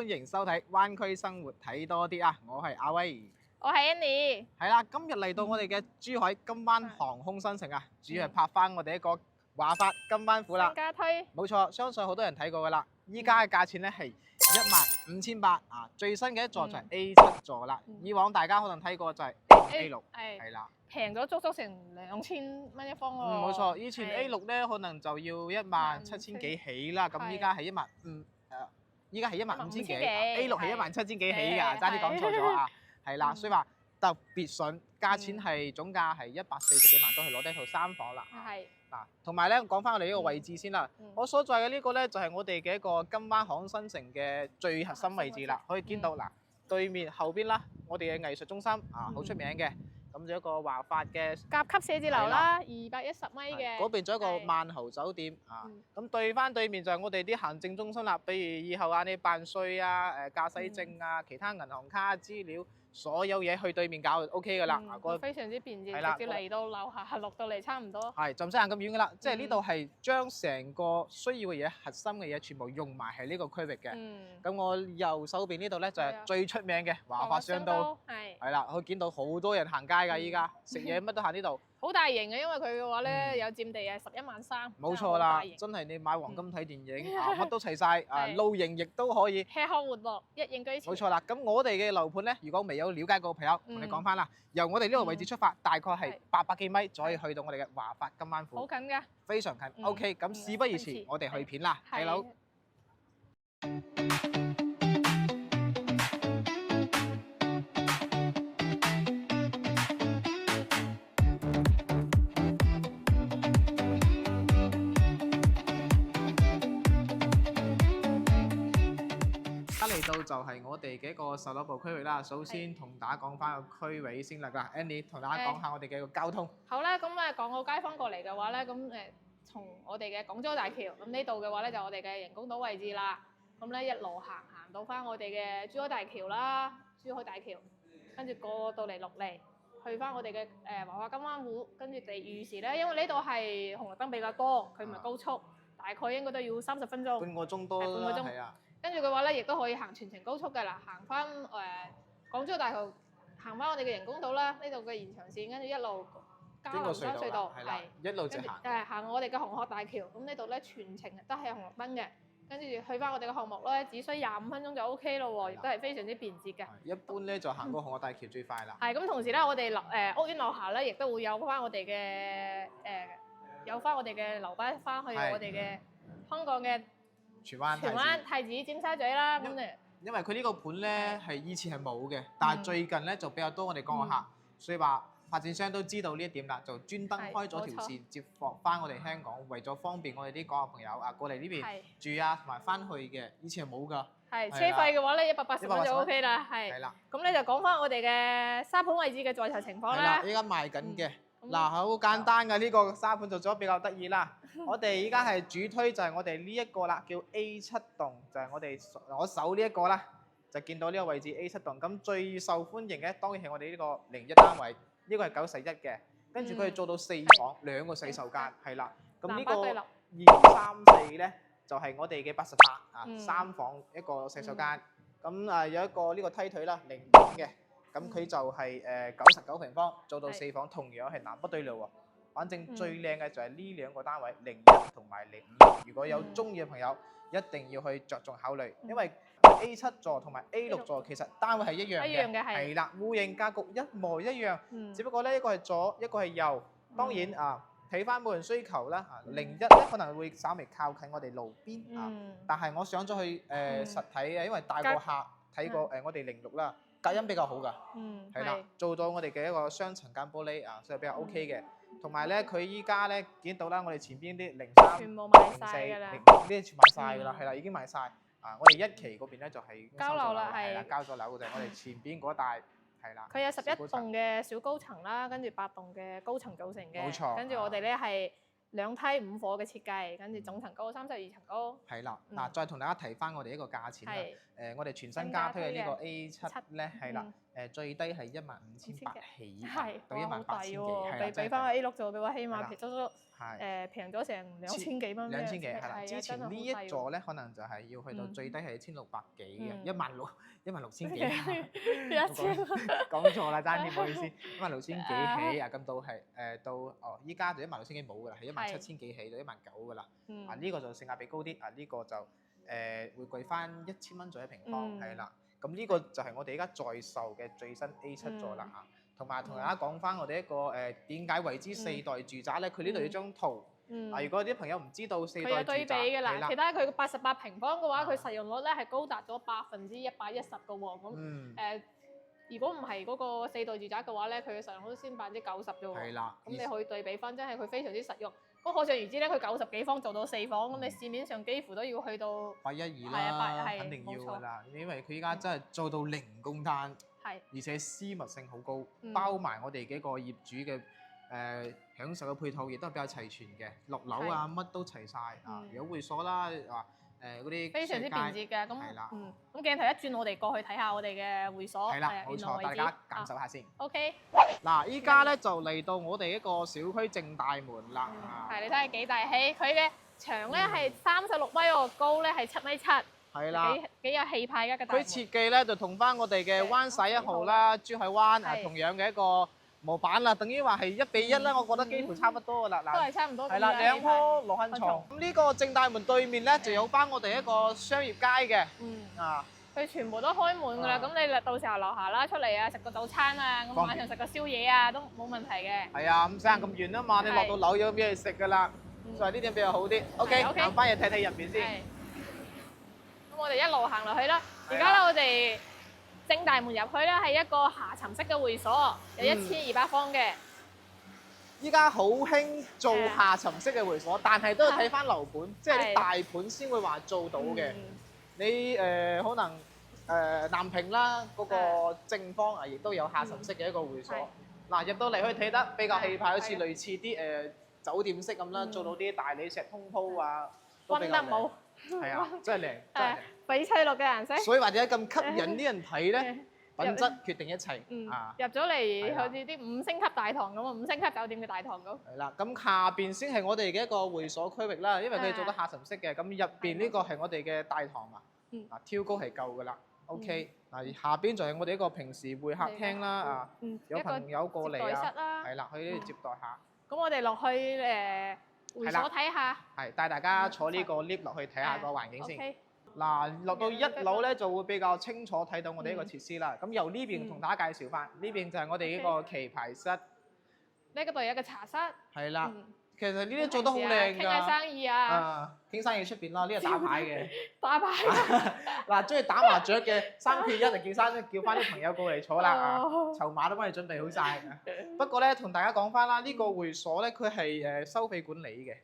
迎收睇灣區生活睇多啲啊！我係阿威，我係 Annie。係啦，今日嚟到我哋嘅珠海金灣航空新城啊，主要係拍翻我哋一個華發金灣府啦。加推冇錯，相信好多人睇過噶啦。依家嘅價錢咧係15,800啊，最新嘅一座就係 A7 座啦。以往大家可能睇過就係 A6，係啦。平咗足足成2000蚊一方喎。冇錯，以前 A6 咧可能就要17,000幾起啦，咁依家係依家係15,000幾，A6 係17,000幾起㗎，差啲講錯咗啊，係啦，所以話特別筍，價錢係總價係140幾萬都係攞低套3房啦。係。嗱，同埋咧講翻我哋呢個位置先啦，我所在嘅呢個咧就係我哋嘅一個金灣航空新城嘅最核心位置啦，可以見到嗱，對面後邊啦，我哋嘅藝術中心啊，好出名嘅。咁仲有一個華發嘅甲級寫字樓啦，210米嘅。嗰邊仲有一個萬豪酒店啊。咁對面就係我哋啲行政中心啦，比如以後啊你辦稅啊、駕駛證啊、其他銀行卡資料，所有嘢去對面搞就 OK 噶啦。非常之便捷，直接嚟到樓下落到嚟差唔多。係，就唔使行咁遠噶啦，即係呢度係將成個需要嘅嘢、核心嘅嘢全部用埋喺呢個區域嘅。咁我右手邊呢度咧就係最出名嘅華發商都，係啦，可以見到好多人行街㗎，依家食嘢乜都行呢度。好大型嘅，因為佢嘅話咧有佔地係11.3萬。冇錯啦，真係你買黃金睇電影啊，乜都齊晒啊，露營亦都可以，吃喝玩樂一應俱全。冇錯啦，咁我哋嘅樓盤咧，如果未有了解過嘅朋友，同你講翻啦，由我哋呢個位置出發，大概係800幾米就可以去到我哋嘅華發金灣府。好近㗎，非常近。OK， 咁事不宜遲，我哋去片啦，睇樓。嚟到就係我哋嘅一個售樓部區域啦。首先同大家講翻個區位先啦。Annie 同大家講下我哋嘅個交通。好啦，咁港澳街坊過嚟嘅話咧，咁從我哋嘅廣州大橋，咁呢度嘅話咧就我哋嘅人工島位置啦。咁咧一路行到翻我哋嘅珠海大橋啦，珠海大橋，跟住過到嚟綠籬，去翻我哋嘅華發金灣府，跟住預時咧，因為呢度係紅綠燈比較多，佢唔係高速，大概應該都要30分鐘。半個鐘多啦，係啊。跟住嘅話咧，亦都可以行全程高速嘅啦，行翻廣州大橋，行翻我哋嘅人工島啦，呢度嘅延長線，跟住一路交流山隧道，係一路直行。行我哋嘅紅鶴大橋，咁呢度咧全程都係紅綠燈嘅，跟住去翻我哋嘅項目咧，只需25分鐘就 OK 咯喎，亦都係非常之便捷嘅。一般咧就行過紅鶴大橋最快啦。係咁，同時咧我哋屋苑樓下咧，亦都會有翻我哋嘅樓巴翻去我哋嘅香港嘅荃灣太子尖沙咀啦，咁因為佢呢個盤咧係以前係冇嘅，但係最近咧就比較多我哋港澳客，所以話發展商都知道呢一點啦，就專登開咗條線接駁翻我哋香港，為咗方便我哋啲港澳朋友啊過嚟呢邊住啊同埋翻去嘅，以前係冇㗎。係車費嘅話咧180蚊就 OK 啦，係啦。咁咧就講翻我哋嘅沙盤位置嘅在售情況啦。依家賣緊嘅。嗱，好簡單嘅呢個沙盤做咗比較得意啦。我哋依家係主推就係我哋呢一個啦，叫 A7 棟，就係我手呢一個啦，就見到呢個位置 A7 棟。咁最受歡迎嘅當然係我哋呢個01單位，呢個係91嘅，跟住佢係做到4房2個洗手間，係啦。咁呢個234咧就係我哋嘅88啊，3房1個洗手間。咁有一個呢個梯腿啦，05嘅。咁佢就係99平方，做到4房，同樣係南北對流喎。反正最靚嘅就係呢兩個單位，01同埋05。如果有中意嘅朋友，一定要去着重考慮，因為 A7 座同埋 A6 座其實單位係一樣嘅，係啦，戶型格局一模一樣，只不過咧一個係左，一個係右。當然睇翻每人需求啦。01咧可能會稍微靠近我哋路邊但係我上咗去實體嘅，因為帶個客睇過我哋06啦。隔音比較好㗎，係啦，做到我哋嘅一個雙層間玻璃所以比較 OK 嘅。同埋咧，佢依家咧見到啦，我哋前邊啲03、全部賣晒㗎啦，呢啲全賣晒㗎啦，係啦，已經賣晒。我哋1期嗰邊咧就係交樓啦，係啦，交咗樓就係我哋前邊嗰帶，係啦。佢有11棟嘅小高層啦，跟住8棟嘅高層組成嘅，冇錯。跟住我哋咧係2梯5伙嘅設計，跟住總層高32層高。係啦，再同大家提翻我哋一個價錢啦。我哋全新加推嘅呢個 A7 咧，係啦，最低係15,800起，係到哇好18,000幾，抵喎！係啦，比翻個 A6 座嘅話，起係啦碼平咗係平咗成2000幾蚊。2000幾係啦。之前呢一座咧，咧，可能就係要去到最低係1600幾嘅，嗯16,000幾。一千講錯啦，爭啲唔好意思，16,000幾起啊，咁到係到依家就16,000幾冇㗎啦，係17,000幾起到19,000㗎啦。啊呢個就性價比高啲，啊呢個就會貴翻1000蚊左右一平方，係啦。咁呢個就係我哋而家在售嘅最新 A7 座啦啊，同埋同大家講翻我哋一個點解為之4代住宅咧？佢呢度有張圖，嗱如果啲朋友唔知道4代佢有對比住宅㗎啦，其他佢88平方嘅話，佢啊實用率咧係高達咗110%嘅喎。咁如果唔係嗰個4代住宅嘅話咧，佢嘅實用率先90%啫喎。係啦，咁你可以對比翻，真係佢非常之實用。咁可想而知咧，佢90幾方做到4房，咁你市面上幾乎都要去到812係啊啦，係肯定要冇錯㗎啦，因為佢依家真係做到零公單。係而且私密性好高，包埋我哋幾個業主嘅享受嘅配套，亦都係比較齊全嘅。落樓啊，乜都齊晒啊！有會所啦，嗰啲非常之便捷嘅。咁係啦，咁鏡頭一轉，我哋過去睇下我哋嘅會所。係啦，冇錯，大家感受下先。OK。嗱，依家咧就嚟到我哋一個小區正大門啦。係，你睇下幾大氣，佢嘅牆咧係36米喎，高咧係7米7。係啦，幾有氣派嘅個大門。佢設計咧就同翻我哋嘅灣仔1號啦、珠海灣同樣嘅一個模板啦，等於話係1:1啦，我覺得幾乎差不多㗎啦。都係差唔多。係啦，兩棵羅漢松。咁呢個正大門對面咧就有翻我哋一個商業街嘅。佢全部都開門㗎啦，咁你到時候樓下啦出嚟啊，食個早餐啊，咁晚上食個宵夜啊，都冇問題嘅。係啊，唔使行咁遠啊嘛，你落到樓有咩嘢食㗎啦，所以呢點比較好啲。OK，行翻入睇睇入邊先。咁我哋一路行落去啦。而家咧，我哋正大門入去咧係一個下沉式嘅會所，有1200方嘅。依家好興做下沉式嘅會所，但係都要睇翻樓盤，即係啲大盤先會話做到嘅。你可能南屏啦，嗰個正方啊，亦都有下沉式嘅一個會所。嗱，入到嚟可以睇得比較氣派，好似類似啲酒店式咁啦，做到啲大理石通鋪啊，都比較靚。係啊，真係靚，真係靚。翡翠綠嘅顏色。所以或者咁吸引啲人睇咧，品質決定一切。入咗嚟好似啲5星級大堂咁啊，5星級酒店嘅大堂咁。係啦，咁下邊先係我哋嘅一個會所區域啦，因為佢做得下沉式嘅，咁入邊呢個係我哋嘅大堂啊，挑高係夠㗎啦。OK，嗱下邊就係我哋一個平時會客廳啦，有朋友過嚟啊，係啦，去呢度接待下。咁我哋落去會所睇下。係帶大家坐呢個 lift 落去睇下個環境先。嗱，落到1樓咧就會比較清楚睇到我哋呢個設施啦。咁由呢邊同大家介紹翻，呢邊就係我哋呢個棋牌室。呢個度有個茶室。係啦，其實呢啲做得好靚㗎。傾下生意啊！傾生意出邊啦，呢個打牌嘅。打牌。嗱，中意打麻雀嘅3缺1就叫翻啲朋友過嚟坐啦。籌碼都幫你準備好晒。不過咧，同大家講翻啦，呢個會所咧佢係收費管理嘅，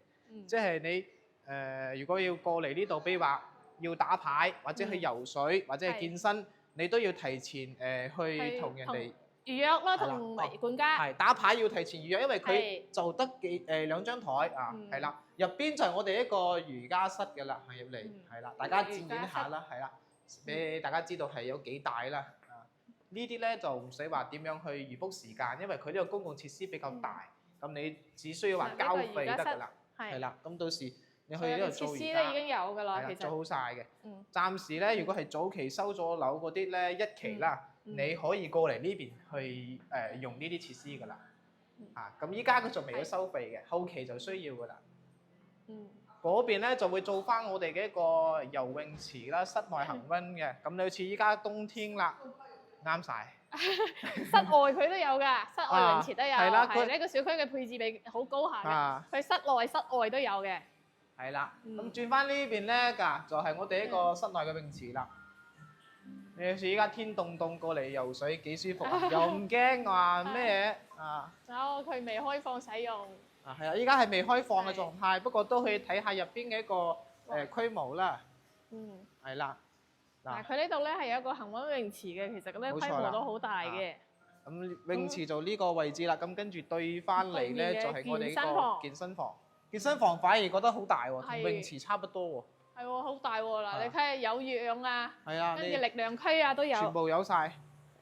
即係你如果要過嚟呢度，比如話要打牌或者去游水或者係健身，你都要提前去同人哋預約啦，同管家。係打牌要提前預約，因為佢就得2張台啊，係啦，入邊就係我哋一個瑜伽室嘅啦，行入嚟係啦，大家展現一下啦，係啦，俾大家知道係有幾大啦。呢啲咧就唔使話點樣去預 book 時間，因為佢呢個公共設施比較大，咁你只需要話交費得㗎啦，係啦，咁到時。你去呢度做設施咧已經有㗎啦，其實做好晒嘅。暫時咧，如果係早期收咗樓嗰啲咧，1期啦，你可以過嚟呢邊去用呢啲設施㗎啦。咁依家佢仲未有收費嘅，後期就需要㗎啦。嗰邊咧就會做翻我哋嘅一個游泳池啦，室內恆溫嘅。咁你好似依家冬天啦，啱晒。室外佢都有㗎，室外泳池都有。係啦，佢呢個小區嘅配置比好高下嘅，佢室內室外都有嘅。係啦，咁轉翻呢邊咧㗎，就係我哋一個室內嘅泳池啦。你好似依家天凍凍過嚟游水幾舒服啊，又唔驚話咩嘢啊。佢未開放使用。係啊，依家係未開放嘅狀態，不過都可以睇下入邊嘅一個規模啦。係啦。嗱，佢呢度咧係有一個恆溫泳池嘅，其實咁咧規模都好大嘅。咁泳池就呢個位置啦，咁跟住對翻嚟咧就係我哋個健身房。健身房反而覺得好大喎，同泳池差不多喎。係喎，好大喎！嗱，你睇下有氧啊，跟住力量區啊都有。全部有晒。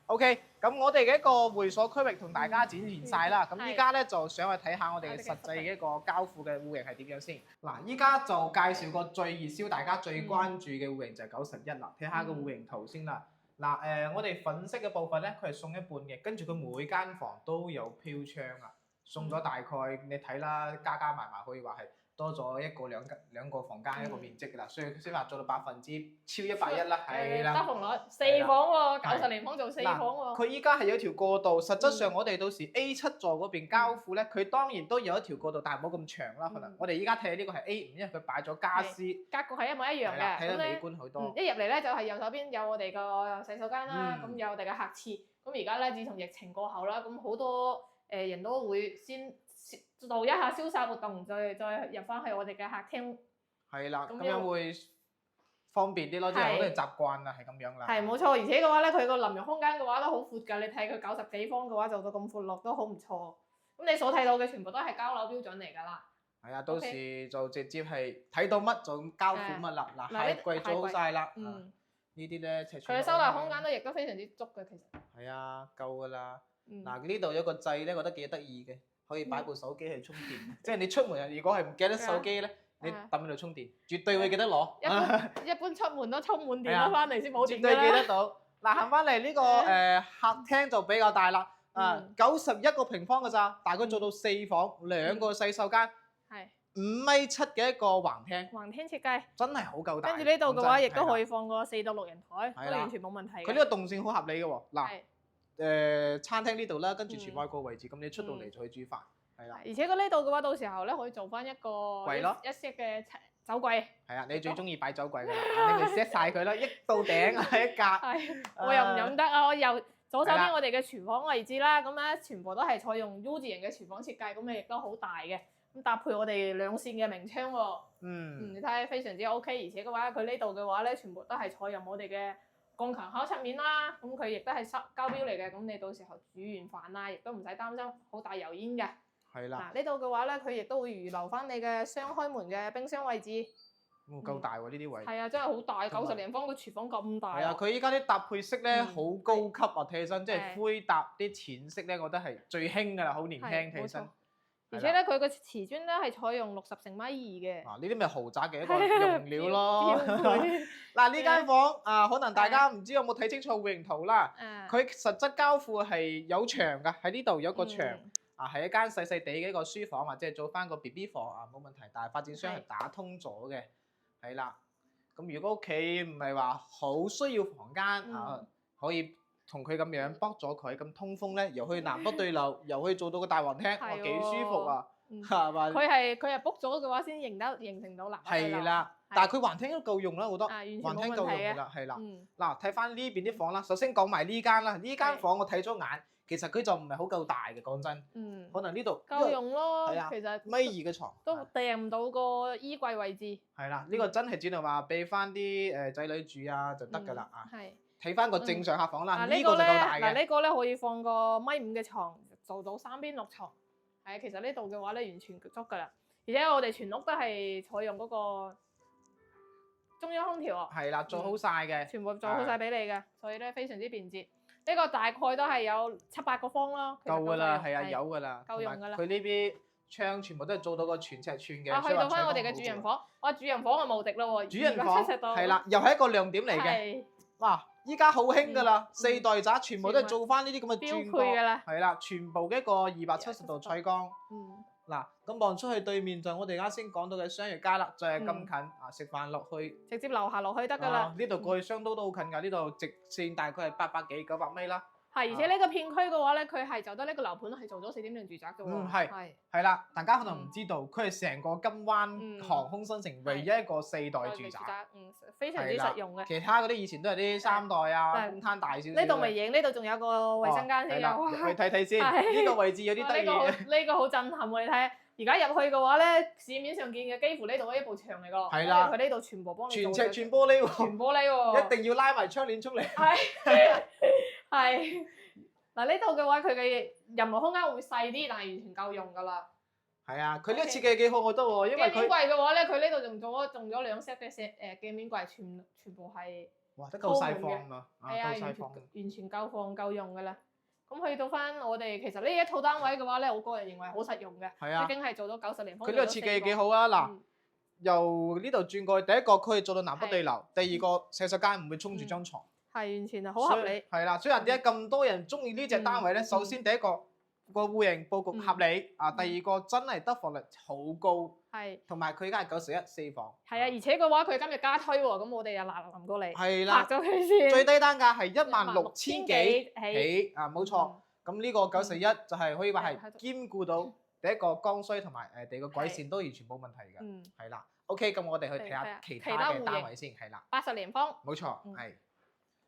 OK，咁我哋嘅一個會所區域同大家展現晒啦。咁依家咧就想去睇下我哋嘅實際嘅一個交付嘅戶型係點樣先。嗱，依家就介紹個最熱銷、大家最關注嘅戶型就係91啦。睇下個戶型圖先啦。嗱，我哋粉飾嘅部分咧，佢係送一半嘅，跟住佢每間房都有飄窗啊，送咗大概你睇啦，加埋可以話係多咗一個兩個房間一個面積㗎啦，所以先話做到超110%啦，係啦。得房率4房喎，90年房做4房喎。佢依家係有條過道，實質上我哋到時 A7座嗰邊交付咧，佢當然都有一條過道，但係冇咁長啦。可能我哋依家睇呢個係 A5，因為佢擺咗家私，格局係一模一樣嘅，睇得美觀好多。一入嚟咧就係右手邊有我哋個洗手間啦，咁有我哋嘅客廁。咁而家咧，自從疫情過後啦，咁好多人都會先做一下消殺活動，再入翻去我哋嘅客廳。係啦，咁樣會方便啲咯，即係好多人習慣啦，係咁樣啦。係冇錯，而且嘅話咧，佢個淋浴空間嘅話都好闊㗎，你睇佢90幾方嘅話做到咁闊落都好唔錯。咁你所睇到嘅全部都係交樓標準嚟㗎啦。係啊，到時就直接係睇到乜就交付乜啦。嗱，鞋櫃做好晒啦。呢啲咧尺寸。佢嘅收納空間都亦都非常之足嘅，其實。係啊，夠㗎啦。嗱，呢度有個掣咧，覺得幾得意嘅，可以擺部手機去充電。即係你出門如果係唔記得手機咧，你抌喺度充電，絕對會記得攞。一般出門都充滿電啦，翻嚟先冇電㗎啦。絕對記得到。嗱，行翻嚟呢個客廳就比較大啦。91個平方㗎咋，大概做到4房，2個洗手間。係。5.7米嘅一個橫廳。橫廳設計。真係好夠大。跟住呢度嘅話，亦都可以放個4到6人台，都完全冇問題。佢呢個動線好合理嘅喎。嗱，餐廳呢度啦，跟住廚房個位置，咁你出到嚟就去煮飯。係啦。而且佢呢度嘅話，到時候咧可以做翻一個櫃咯，一 set 嘅酒櫃。係啊，你最中意擺酒櫃㗎啦，你咪 set 曬佢啦，一到頂啊一格。係。我又唔飲得啊！我又左手邊我哋嘅廚房位置啦，咁咧全部都係採用 U 字形嘅廚房設計，咁誒亦都好大嘅。咁搭配我哋2線嘅明窗喎。你睇下非常之 OK， 而且嘅話佢呢度嘅話咧，全部都係採用我哋嘅鋼強烤漆面啦。咁佢亦都係膠標嚟嘅，咁你到時候煮完飯啊，亦都唔使擔心好大油煙嘅。係啦。嗱，呢度嘅話咧，佢亦都會預留翻你嘅雙開門嘅冰箱位置。夠大喎呢啲位。係啊，真係好大，90平方個廚房咁大。係啊，佢依家啲搭配色咧好高級啊，睇起身即係灰搭啲淺色咧，我覺得係最興㗎啦，好年輕睇起身。而且咧，佢個瓷磚咧係採用60乘米2嘅。呢啲咪豪宅嘅一個用料咯。嗱，呢間房可能大家唔知有冇睇清楚戶型圖啦。佢實質交付係有牆㗎，喺呢度有個牆。係一間細細地嘅一個書房或者係做翻個 BB 房冇問題。但係發展商係打通咗嘅，係啦。咁如果屋企唔係話好需要房間可以同佢咁樣剝咗佢，咁通風咧，又可以南北對流，又可以做到個大橫廳，哇幾舒服啊！係嘛？佢係剝咗嘅話先形成到南北對流。係啦，但係佢橫廳都夠用啦，好多橫廳夠用㗎啦，係啦。嗱，睇翻呢邊啲房啦，首先講埋呢間啦，呢間房我睇咗眼。其實佢就唔係好夠大嘅，講真。可能呢度夠用咯。係啊。其實1.2米嘅床都掟唔到個衣櫃位置。係啦，呢個真係只能話俾翻啲仔女住啊就得㗎啦啊。係。睇翻個正常客房啦，呢個就夠大嘅。嗱呢個咧可以放個1.5米嘅床，做到3邊6床。係啊，其實呢度嘅話咧完全足㗎啦。而且我哋全屋都係採用嗰個中央空調啊。係啦，做好晒嘅。全部做好晒俾你嘅，所以咧非常之便捷。呢個大概都係有7-8個方咯，夠㗎啦，係啊，有㗎啦，夠用㗎啦。佢呢邊窗全部都係做到個全尺寸嘅。去到翻我哋嘅主人房，哇！主人房就無敵咯喎，主人房係啦，又係一個亮點嚟嘅。哇！依家好興㗎啦，4代宅全部都係做翻呢啲咁嘅轉光，係啦，全部嘅一個270度採光。嗱，咁望出去對面就我哋啱先講到嘅商業街啦，就係咁近食飯落去，直接樓下落去得㗎啦。呢度過去商都好近㗎，呢度直線大概係800幾900米啦。係，而且呢個片區嘅話咧，佢係就得呢個樓盤係做咗4.0住宅嘅喎。係啦，大家可能唔知道，佢係成個金灣航空新城唯一一個4代住宅。非常之實用嘅。其他嗰啲以前都係啲3代啊，公攤大少少。呢度未影，呢度仲有個衛生間先㗎。去睇睇先，呢個位置有啲得意。呢個好震撼喎！你睇，而家入去嘅話咧，市面上見嘅幾乎呢度係一部牆嚟㗎。係啦。佢呢度全部幫你全尺寸玻璃喎。全玻璃喎。一定要拉埋窗簾出嚟。係，嗱呢度嘅話，佢嘅任何空間會細啲，但係完全夠用㗎啦。係啊，佢呢個設計幾好，我覺得喎，因為佢鏡面櫃嘅話咧，佢呢度仲做咗2 set 嘅鏡面櫃，全部係哇，得夠晒鋪滿嘅放啦，係啊，夠晒放。完全夠放夠用㗎啦。咁去到翻我哋其實呢一套單位嘅話咧，我個人認為好實用嘅，係啊已經係做到90年。佢呢個設計幾好啊！嗱，嗯由呢度轉過去，第一個佢可以做到南北對流，第二個洗手間唔會衝住張床。係完全係好合理。係啦，所以話點解咁多人中意呢隻單位咧？嗯首先第一個個戶型佈局合理啊，第二個真係得房率好高，係同埋佢而家係91四房。係啊，而且嘅話佢今日加推喎，咁我哋又臨過嚟係啦拍咗佢先。最低單價係16000幾起起啊，冇錯。咁呢個91就係可以話係兼顧到第一個剛需同埋第二個改善都完全冇問題嘅。嗯，係啦，OK，咁我哋去睇下其他嘅單位先，係啦， 80年方。冇錯，係。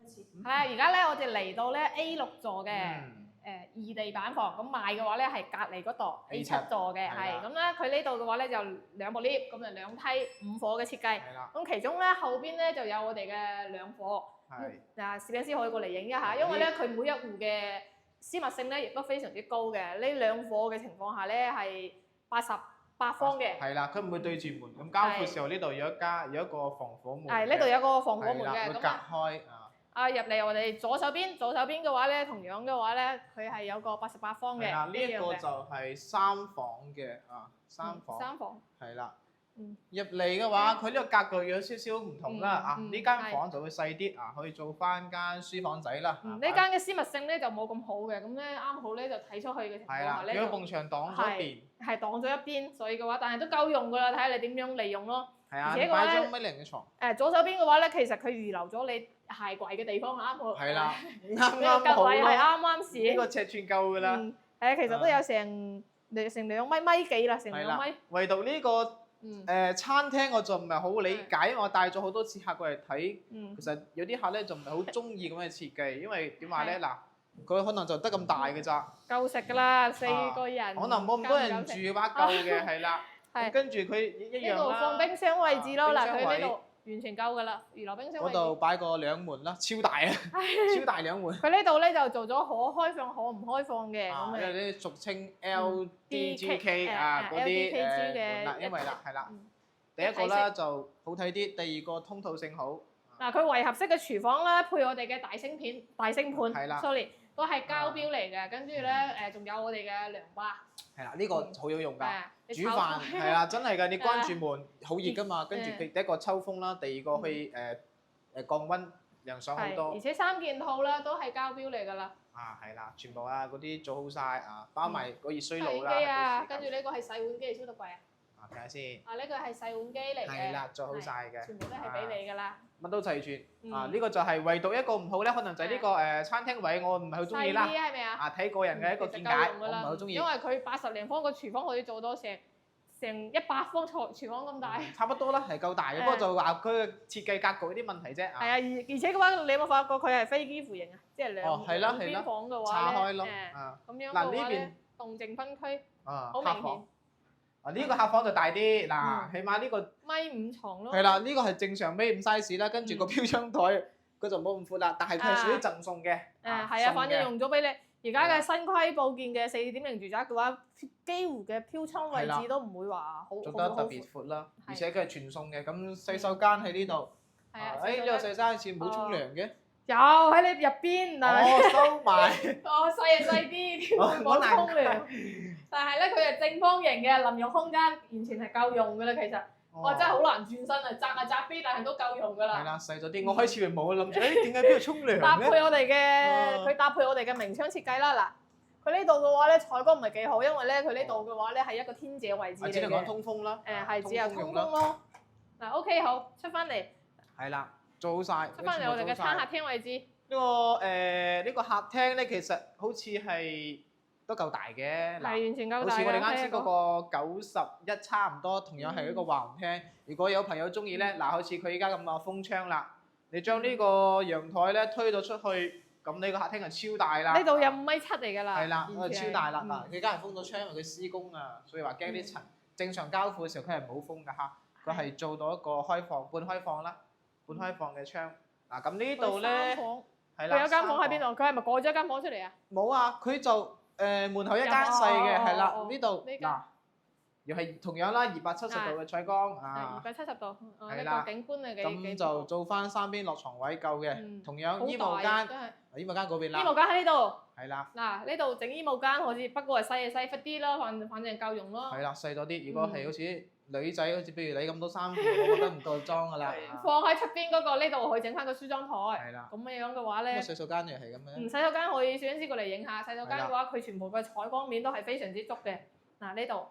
係啊，而家咧我哋嚟到咧 A6座嘅嗯異地板房，咁賣嘅話咧係隔離嗰度 A7 座嘅，係啦係咁咧佢呢度嘅話咧就2部 lift，咁就2梯5伙嘅設計。係啦，咁其中咧後邊咧就有我哋嘅2伙，係。嗱攝影師可以過嚟影一下，因為咧佢每一戶嘅私密性咧亦都非常之高嘅。呢2伙嘅情況下咧係88方嘅，係啦，佢唔會對住門，咁交付時候呢度有一個防火門嘅。係呢度有個防火門嘅，係啦會隔咁啊。開啊。入嚟我哋左手邊嘅話咧，同樣嘅話咧，佢係有個88方嘅係啦，呢一個樣嘅就係3房嘅啊，3房。三房。係啦。嗯入嚟嘅話，佢呢個格局有少少唔同啦啊！嗯呢間房就會細啲啊，可以做翻間書房仔啦。呢間嘅私密性咧就冇咁好嘅，咁咧啱好咧就睇出去嘅情況係啦下，咧就有埲牆擋咗一邊。係擋咗一邊，所以嘅話，但係都夠用㗎啦，睇下你點樣利用咯。係啊，而且嘅話咧擺張米零嘅床。左手邊嘅話咧，其實佢預留咗你鞋櫃嘅地方啱好。係啦，啱呢個啱好格位係咯。啱啱時。呢個尺寸夠㗎啦。係啊，其實都有成2米幾啦，成係2啦米。，唯獨呢個嗯餐廳我就唔係好理解，因為我帶咗好多次客過嚟睇。嗯其實有啲客咧就唔係好中意咁嘅設計，因為點話咧嗱，佢可能就得咁大嘅咋，夠食㗎啦，4個人。可能冇咁多人住嘅話夠嘅，係啦。係咁跟住佢一樣呢度放啦。冰箱位置咯，嗱冰箱位佢呢度完全夠㗎啦，娛樂冰箱位嗰置。度擺個兩門啦，超大啊，超大兩門。佢呢度咧就做咗可開放可唔開放嘅啊，咁因為啲俗稱 LDGK 啊嗰啲 LDKG 門啦，嘅因為啦係啦嗯，第一個啦就好睇啲，第二個通透性好。嗱，佢圍合式嘅廚房啦，配我哋嘅大星係啦盤，sorry，都係膠標嚟嘅。跟住咧仲有我哋嘅涼吧，係啦，呢個好有用㗎。你煮飯係啦，真係㗎，你關住門好熱㗎嘛，嗯跟住佢第一個抽風啦，第二個可以降温，涼爽好係，多而。且3件套啦都係膠標嚟㗎啦。啊，係啦，全部啊嗰啲做好晒啊，包埋個熱水洗爐啦。機啊，到時跟住呢個係洗碗機，消毒櫃啊。啊，睇下先。啊，呢個係洗碗機嚟嘅。係啦，做好晒嘅。全部都係俾你㗎啦。乜都齊全。嗯啊，呢個就係唯獨一個唔好咧，可能就係呢個餐廳位，我唔係好中意啦。細啲係咪啊？啊，睇個人嘅一個見解，我唔係好中意因。為佢80零方個廚房可以做到成100方廚房咁大。差不多啦，係夠大嘅，不過就話佢嘅設計格局啲問題啫。係啊，而且嘅話，你有冇發覺佢係飛機弧形啊？即係兩係啦係啦邊房嘅岔話開咯。咧，啊咁樣嗱呢邊嘅話咧，動靜分區，啊，好明顯客房。啊，呢個客房就大啲，嗱，起碼呢個米5床咯。係啦，呢個係正常米5 size 啦，跟住個標槍台佢就冇咁闊啦，但係佢係屬於贈送嘅。係啊，反正用咗俾你。而家嘅新規佈建嘅4.0住宅嘅話，幾乎嘅飄窗位置都唔會話好做得特別闊啦，係而且佢係全送嘅。咁洗手間喺呢度，係啊。呢個洗手間好似冇沖涼嘅，有喺你入邊，但係收埋。細啲，冇沖涼。但係咧，佢係正方形嘅淋浴空間，完全係夠用㗎啦。其實我真係好難轉身啊，窄啊窄啲，但係都夠用㗎啦。係啦，細咗啲。我開始冇諗住，點解邊度沖涼搭配咧？我哋嘅，佢搭配我哋嘅明窗設計啦。嗱，佢呢度嘅話咧，採光唔係幾好，因為咧佢呢度嘅話咧係一個天井位置嚟只能講嘅。通風啦。係只有通用啦。風咯。嗱，OK 好，出翻嚟，係啦，做好晒。出翻嚟我哋嘅餐客廳位置。呢個客廳咧，其實好似係都夠大嘅。係完全夠大好似我哋啱嘅先嗰個91差唔多，同樣係一個橫廳。如果有朋友中意咧，嗱，好似佢依家咁啊封窗啦，你將呢個陽台咧推到出去，咁呢個客廳就超大啦。呢度有5.7米嚟㗎啦。係啦，超大啦。嗯嗱，佢而家係封咗窗，因為佢施工啊，所以話驚啲塵。正常交付嘅時候佢係冇封㗎嚇，佢係做到一個開放、半開放啦，半開放嘅窗。嗱，咁呢度咧係啦，佢有間房喺邊度？佢係咪改咗間房出嚟啊？冇啊，佢就門口一間細嘅，係啦，哦呢度呢間嗱又係同樣啦，270度嘅採光啊， 270度，呢係啦個景觀係幾咁就做翻三邊落床位夠嘅，同樣好衣帽間，大真係衣帽間嗰邊啦，衣帽間喺呢度。係啦，嗱，呢度整衣帽間好似不過係細忽啲啦，反正夠用咯。係啦，細咗啲。如果係好似女仔，好似譬如你咁多衫褲，我覺得唔夠裝㗎啦。放喺出邊嗰個呢度可以整翻個梳妝台。係啦。咁樣嘅話咧，洗手間又係咁樣。洗手間可以攝影師過嚟影下。洗手間嘅話，佢全部嘅採光面都係非常之足嘅。嗱呢度，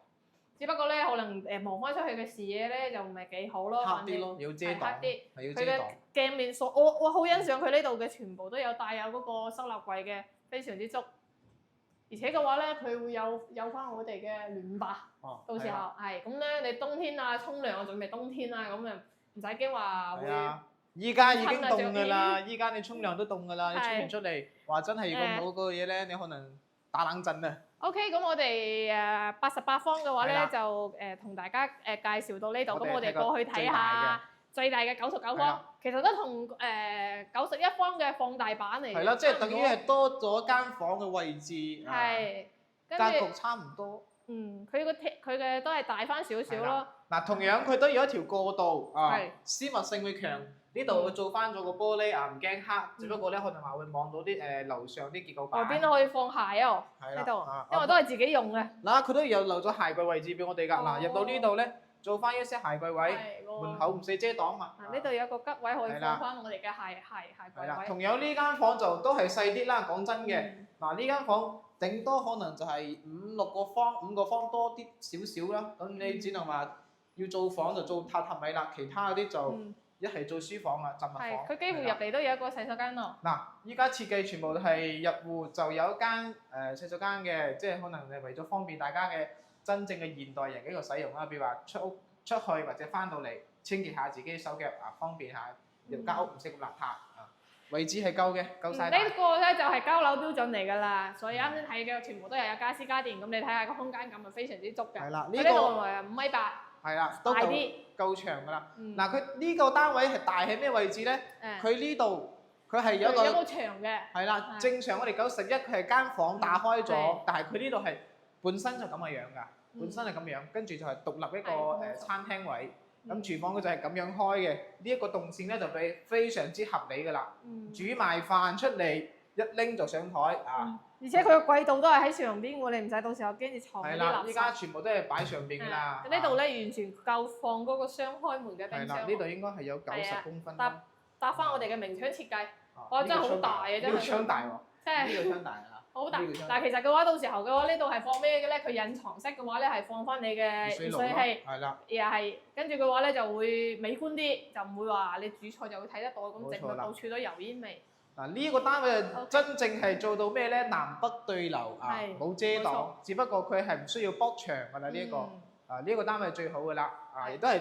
只不過咧可能望翻出去嘅視野咧就唔係幾好咯。黑啲咯，要遮擋。黑啲。係要遮擋。佢嘅鏡面數，我好欣賞佢呢度嘅全部都有帶有嗰個收納櫃嘅，非常之足。而且嘅話咧，佢會有翻我哋嘅暖吧。到時候係咁咧，你冬天啊沖涼啊，準備冬天啊，咁啊唔使驚話會。依家已經凍㗎啦，依家你沖涼都凍㗎啦，你沖完出嚟話真係如果冇嗰個嘢咧，你可能打冷震啊。OK， 咁我哋88方嘅話咧就同大家介紹到呢度，咁我哋過去睇下最大嘅99方，其實都同91方嘅放大版嚟。係啦，即係等於係多咗間房嘅位置。係。格局差唔多。佢嘅都係大翻少少咯。嗱，同樣佢都有一條過道啊，私密性會強。呢度會做翻咗個玻璃啊，唔驚黑，只不過咧可能話會望到啲樓上啲結構板。外邊都可以放鞋啊，呢度，因為都係自己用嘅。嗱，佢都有留咗鞋櫃位置俾我哋㗎。嗱，入到呢度咧，做翻一些鞋櫃位，門口唔使遮擋嘛。呢度有個吉位可以放翻我哋嘅鞋櫃位。同樣呢間房就都係細啲啦，講真嘅。嗱，呢間房頂多可能就係5個方多啲少少啦。咁你只能話要做房就做榻榻米啦，其他嗰啲就一係做書房啊、雜物房。係，佢幾乎入嚟都有一個洗手間咯。嗱，依家設計全部係入戶就有一間洗手間嘅，即係可能係為咗方便大家嘅真正嘅現代人嘅一個使用啦。譬如話出屋出去或者翻到嚟清潔下自己手腳啊，方便下入間屋唔識咁邋遢啊。位置係夠嘅，夠晒。呢個咧就係交樓標準嚟㗎啦，所以啱先睇嘅全部都係有家私家電，咁你睇下個空間感係非常之足嘅。係啦，呢度係5.8米。係啦，都夠長㗎啦。嗱，佢呢個單位係大喺咩位置咧？佢呢度佢係有個牆嘅。係啦，正常我哋91佢係間房打開咗，但係佢呢度係本身就咁嘅樣㗎，本身係咁樣，跟住就係獨立一個餐廳位。咁廚房佢就係咁樣開嘅，呢一個動線咧就非常之合理㗎啦。煮埋飯出嚟一拎就上台啊！而且佢個櫃度都係喺上邊喎，你唔使到時候驚住藏啲垃圾。係啦，依家全部都係擺上邊㗎啦。呢度咧完全夠放嗰個雙開門嘅冰箱。係啦，呢度應該係有90公分。搭翻我哋嘅明窗設計，哇！真係好大嘅，真係。呢個窗大喎。即係。呢個窗大啊！好大，但係其實嘅話，到時候嘅話，呢度係放咩嘅咧？佢隱藏式嘅話咧，係放翻你嘅熱水器，係啦，又係跟住嘅話咧，就會美觀啲，就唔會話你煮菜就會睇得到咁整到到處都油煙味。嗱，呢個單位真正係做到咩咧？南北對流啊，冇遮擋，只不過佢係唔需要剝牆㗎啦。呢一個呢個單位係最好㗎啦，亦都係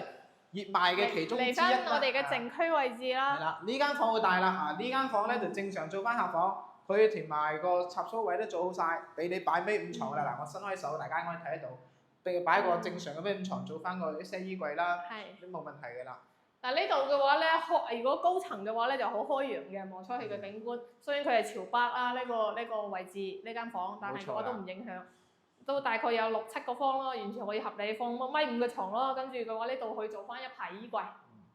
熱賣嘅其中之一啦。嚟翻我哋嘅靜區位置啦。係啦，呢間房好大啦，呢間房咧就正常做翻客房。佢填埋個插蘇位都做好晒，俾你擺尾五床㗎啦。嗱，我伸開手，大家可以睇得到。俾佢擺個正常嘅尾五床，做翻個一些衣櫃啦，都冇問題㗎啦。嗱，呢度嘅話咧，如果高層嘅話咧就好開揚嘅，望出去嘅景觀。雖然佢係朝北啦，呢個位置呢間房，但係嘅話都唔影響。都大概有6-7個方咯，完全可以合理放1.5米嘅床咯。跟住嘅話呢度可以做翻一排衣櫃。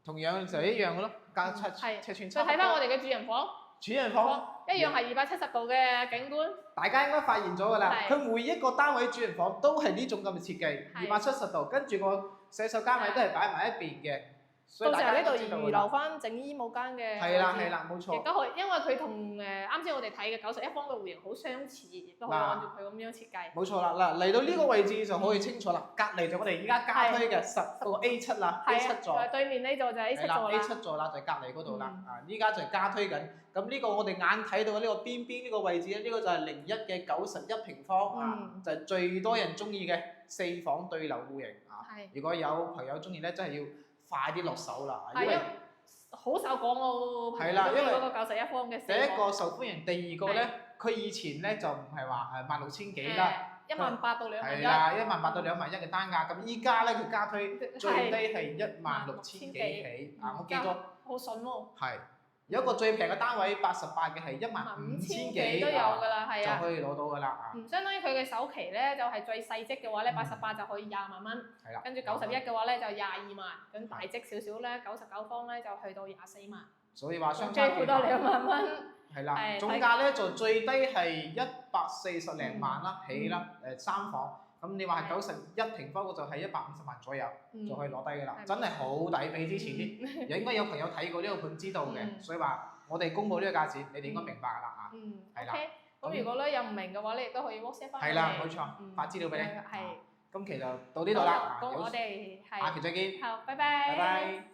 同樣就一樣嘅咯，加尺寸。再睇翻我哋嘅主人房。主人房一樣係270度嘅景觀。大家應該發現咗㗎啦，佢每一個單位主人房都係呢種咁嘅設計，270度，跟住個洗手間位都係擺埋一邊嘅。到時候呢度預留翻整衣帽間嘅。係啦，冇錯。亦都可以，因為佢同啱先我哋睇嘅91方嘅戶型好相似，亦都可以按照佢咁樣設計。冇錯啦，嗱嚟到呢個位置就可以清楚啦。隔離就我哋而家加推嘅10個 A7啦，A7 座。對面呢座就係 A7 座啦。A7 座啦，就係隔離嗰度啦。依家就係加推緊。咁呢個我哋眼睇到嘅呢個邊呢個位置咧，呢個就係01嘅91平方就係最多人中意嘅4房對流戶型啊。如果有朋友中意咧，真係要快啲落手啦，因為好受港澳朋友中意嗰個91方嘅。第一個受歡迎，第二個咧，佢以前咧就唔係話16,000幾啦，18,000到2萬。係啦，18,000到2萬1嘅單價，咁依家咧佢加推最低係16,000幾起，我記咗。好筍喎。係，有一個最平嘅單位88嘅係15000幾都有㗎啦，係啊。就可以攞到㗎啦啊！相當於佢嘅首期咧，就係最細積嘅話咧，88就可以20萬蚊。係啦。跟住91嘅話咧就22萬，咁大積少少咧99方咧就去到24萬。所以話相即係好差幾大多2萬蚊。係啦，係總價咧就最低係140零萬啦，起啦3房。咁你話係91平方嘅就係150萬左右，就可以攞低㗎啦，真係好抵，比之前啲，應該有朋友睇過呢個盤知道嘅，所以話我哋公佈呢個價錢，你哋應該明白㗎啦啊。係啦。咁如果咧有唔明嘅話咧，亦都可以 WhatsApp 翻我哋。係啦，冇錯，發資料俾你。係。今期就到呢度啦，咁我哋係。下期再見。好，拜拜。拜拜。